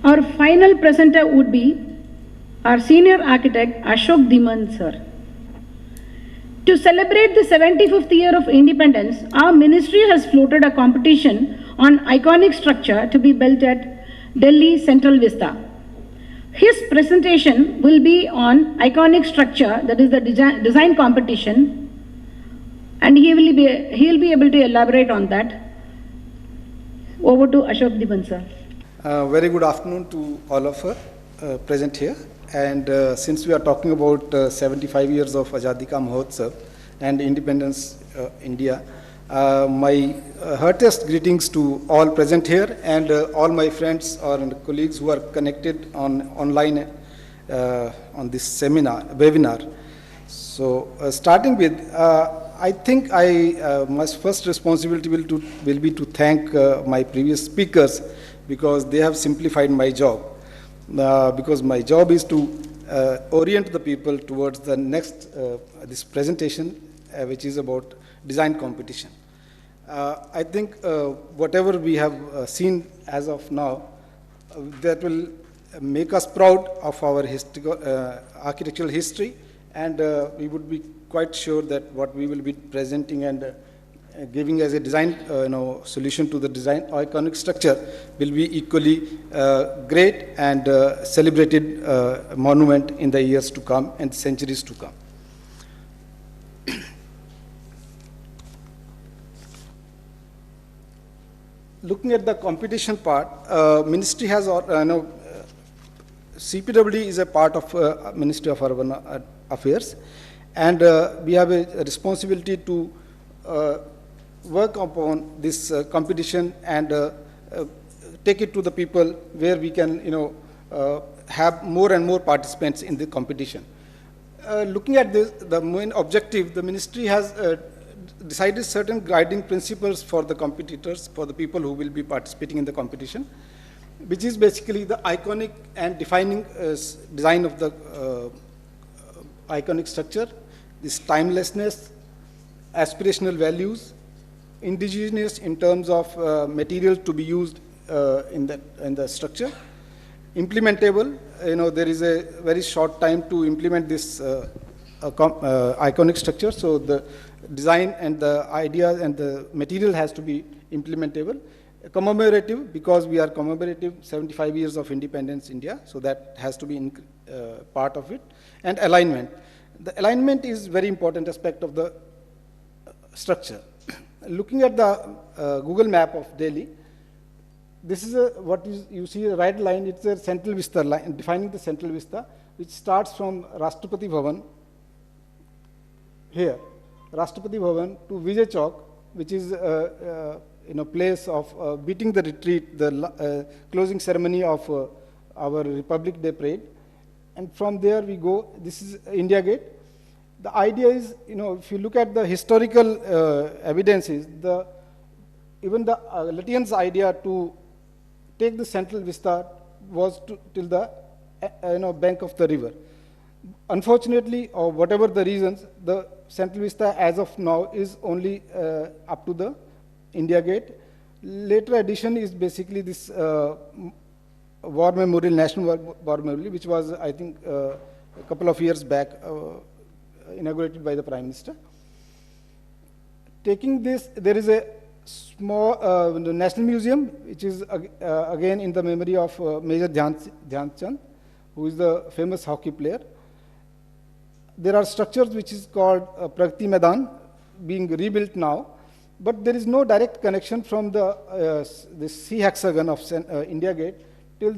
Our final presenter would be our senior architect Ashok Dhiman sir. To celebrate the 75th year of independence, our ministry has floated a competition on iconic structure to be built at Delhi Central Vista. His presentation will be on iconic structure, that is the design competition, and he will be able to elaborate on that. Over to Ashok Dhiman sir. Very good afternoon to all of us present here. And since we are talking about 75 years of Azadi Ka Mahotsav and Independence India, my heartiest greetings to all present here and all my friends or colleagues who are connected online on this webinar. So starting with, I think my first responsibility will be to thank my previous speakers because they have simplified my job. Because my job is to orient the people towards the next this presentation, which is about design competition. I think whatever we have seen as of now, that will make us proud of our architectural history, and we would be quite sure that what we will be presenting and giving as a design solution to the design iconic structure will be equally great and celebrated monument in the years to come and centuries to come. Looking at the competition part, ministry has CPWD is a part of Ministry of Urban Affairs, and we have a responsibility to work upon this competition and take it to the people where we can, have more and more participants in the competition. Looking at this, the main objective, the ministry has decided certain guiding principles for the competitors, for the people who will be participating in the competition, which is basically the iconic and defining design of the iconic structure, this timelessness, aspirational values, indigenous in terms of material to be used in the structure, implementable. There is a very short time to implement this iconic structure, so the design and the ideas and the material has to be implementable. Commemorative, because we are commemorative 75 years of independence India, so that has to be part of it. And alignment. The alignment is very important aspect of the structure. Looking at the Google map of Delhi, this is you see a right line, it's a central vista line, defining the central vista, which starts from Rashtrapati Bhavan, here, Rashtrapati Bhavan to Vijay Chowk, which is place of beating the retreat, the closing ceremony of our Republic Day parade. And from there we go, this is India Gate. The idea is, if you look at the historical evidences, even the Latvians' idea to take the central vista was till the bank of the river. Unfortunately, or whatever the reasons, the central vista as of now is only up to the India Gate. Later addition is basically this War Memorial, National War Memorial, which was, I think, a couple of years back, inaugurated by the Prime Minister. Taking this, there is a small National Museum, which is again in the memory of Major Dhyan Chand, who is the famous hockey player. There are structures which is called Pragati Maidan, being rebuilt now, but there is no direct connection from the sea hexagon of India Gate till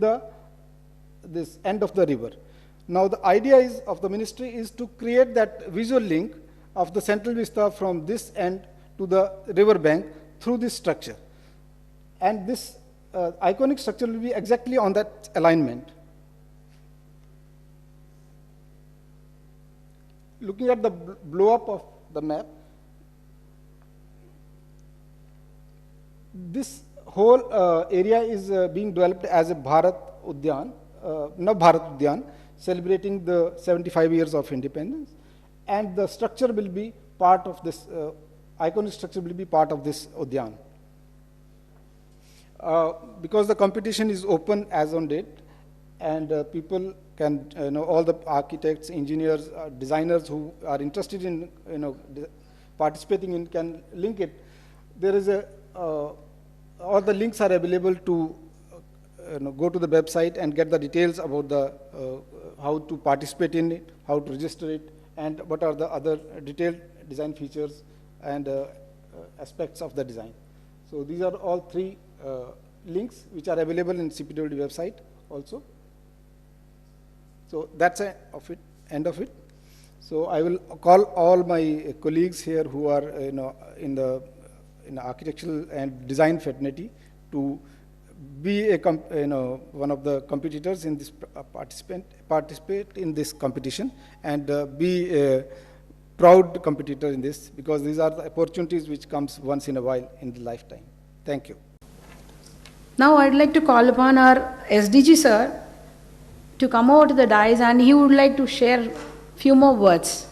this end of the river. Now the idea of the ministry is to create that visual link of the central vista from this end to the river bank through this structure. And this iconic structure will be exactly on that alignment. Looking at the blow up of the map, this whole area is being developed as a Bharat Udyan, Bharat Udyan, celebrating the 75 years of independence, and the structure will be part of this, iconic structure will be part of this Udyan. because the competition is open as on date, and people can, all the architects, engineers, designers who are interested in, participating in can link it. There is all the links are available to go to the website and get the details about the how to participate in it, how to register it, and what are the other detailed design features and aspects of the design. So these are all three links which are available in CPWD website also. So that's end of it. So I will call all my colleagues here who are in the architectural and design fraternity to be a one of the competitors in this participate in this competition, and be a proud competitor in this, because these are the opportunities which comes once in a while in the lifetime. Thank you. Now I'd like to call upon our SDG sir to come over to the dais, and he would like to share few more words.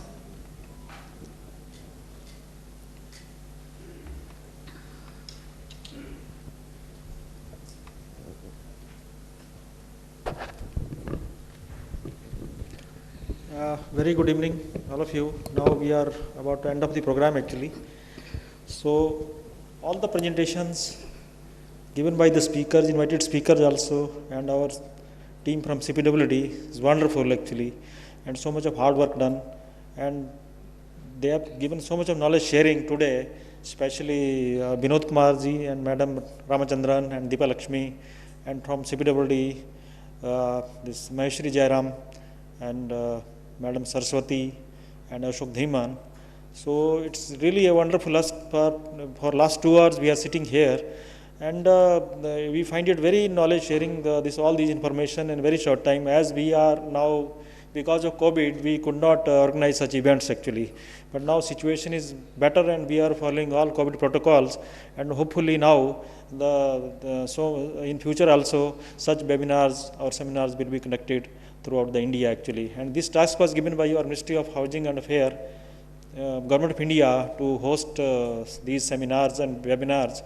Very good evening, all of you. Now we are about to end of the program actually. So all the presentations given by the speakers, invited speakers also, and our team from CPWD is wonderful actually, and so much of hard work done, and they have given so much of knowledge sharing today, especially Vinod Kumar ji and Madam Ramachandran and Deepa Lakshmi, and from CPWD, this Maheshri Jairam and Madam Saraswati and Ashok Dhiman. So it's really a wonderful us for last 2 hours we are sitting here, and we find it very knowledge sharing all these information in very short time, as we are now, because of COVID we could not organize such events actually, but now situation is better and we are following all COVID protocols, and hopefully now so in future also such webinars or seminars will be conducted throughout the India actually. And this task was given by your Ministry of Housing and Affairs, Government of India, to host these seminars and webinars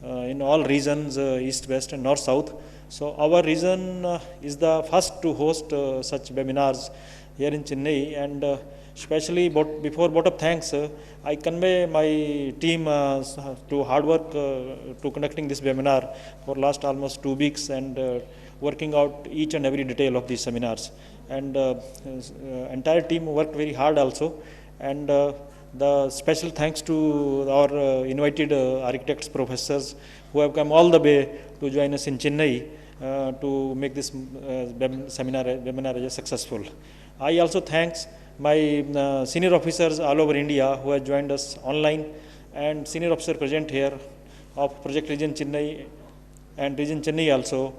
in all regions, East, West and North, South. So our region is the first to host such webinars here in Chennai, and especially before vote of thanks, I convey my team to hard work to conducting this webinar for last almost 2 weeks, and working out each and every detail of these seminars, and entire team worked very hard also, and the special thanks to our invited architects, professors who have come all the way to join us in Chennai to make this webinar successful. I also thanks my senior officers all over India who have joined us online, and senior officer present here of Project Region Chennai and Region Chennai also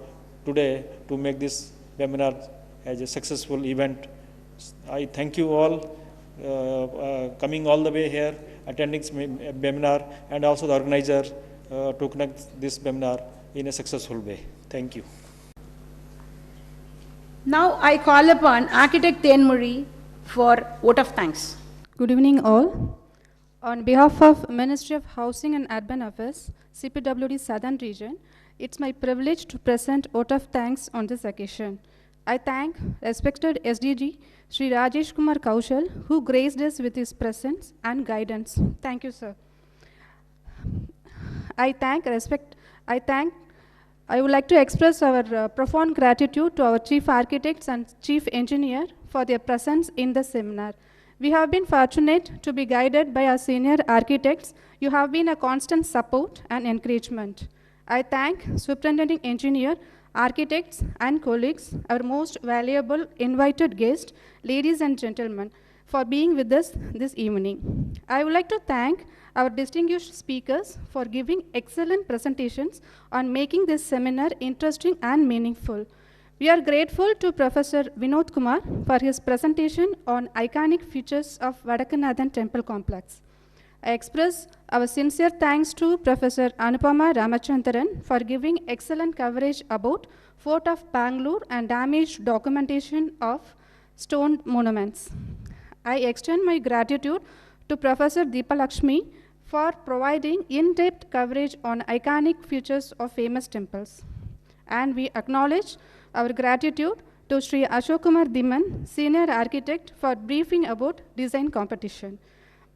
today to make this webinar as a successful event. I thank you all coming all the way here, attending this webinar, and also the organizer to conduct this webinar in a successful way. Thank you. Now I call upon Architect Tenmuri for vote of thanks. Good evening all. On behalf of Ministry of Housing and Urban Affairs, CPWD Southern Region, it's my privilege to present vote of thanks on this occasion. I thank respected SDG Sri Rajesh Kumar Kaushal, who graced us with his presence and guidance. Thank you, sir. I would like to express our profound gratitude to our Chief Architects and Chief Engineer for their presence in the seminar. We have been fortunate to be guided by our senior architects. You have been a constant support and encouragement. I thank Superintending Engineer, architects and colleagues, our most valuable invited guests, ladies and gentlemen, for being with us this evening. I would like to thank our distinguished speakers for giving excellent presentations on making this seminar interesting and meaningful. We are grateful to Professor Vinod Kumar for his presentation on iconic features of Vadakanathan Temple Complex. I express our sincere thanks to Professor Anupama Ramachandran for giving excellent coverage about Fort of Bangalore and damaged documentation of stone monuments. I extend my gratitude to Professor Deepa Lakshmi for providing in-depth coverage on iconic features of famous temples. And we acknowledge our gratitude to Sri Ashok Kumar Dhiman, Senior Architect, for briefing about design competition.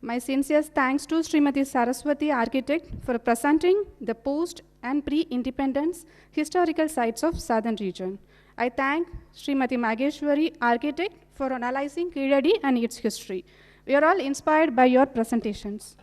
My sincere thanks to Srimati Saraswati Architect for presenting the post and pre-independence historical sites of Southern region. I thank Srimati Mageshwari Architect for analyzing Keeladi and its history. We are all inspired by your presentations.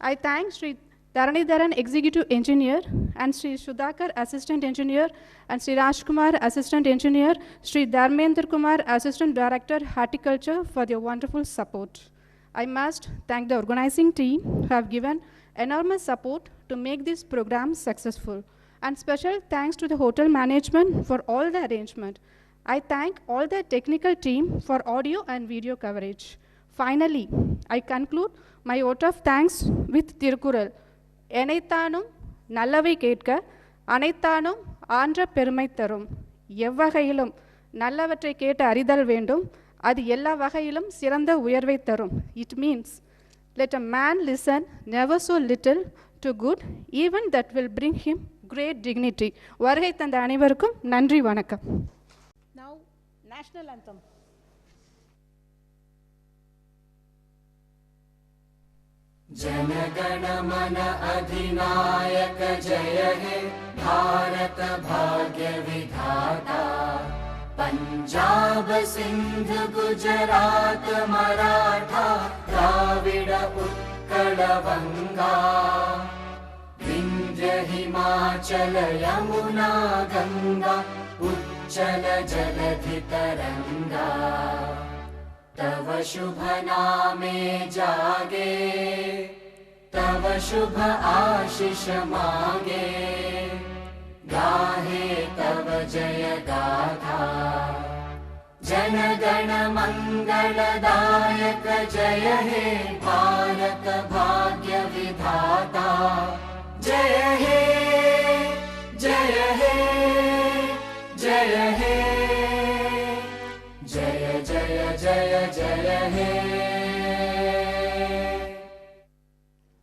I thank Sri Dharanidharan Executive Engineer and Sri Sudhakar Assistant Engineer and Sri Rajkumar Assistant Engineer, Sri Dharmendra Kumar Assistant Director Horticulture for their wonderful support. I must thank the organizing team who have given enormous support to make this program successful. And special thanks to the hotel management for all the arrangement. I thank all the technical team for audio and video coverage. Finally, I conclude my vote of thanks with Tirukural. Enaithanum நல்லவை கேட்க அனைத்தானும் ஆன்ற பெருமை தரும் எவ்வகையிலும் நல்லவற்றை கேட்டு அறிதல் வேண்டும் அது எல்லா வகையிலும் சிறந்த உயர்வை தரும். It means, let a man listen never so little to good, even that will bring him great dignity. வருகை தந்த அனைவருக்கும் நன்றி வணக்கம். Now, national anthem. जनगण मन अधिनायक जय हे भारत भाग्य विधाता पंजाब सिंध गुजरात मराठा द्राविड उत्कल बंगा विंध्य हिमाचल यमुना गंगा उच्चल जलधि तरंगा तव शुभ नामे जागे तव शुभ आशीष मागे गाहे तव जय गाथा जन गण मंगलदायक जय हे भारत भाग्य विधाता जय हे जय हे जय हे जय जय जय जय हे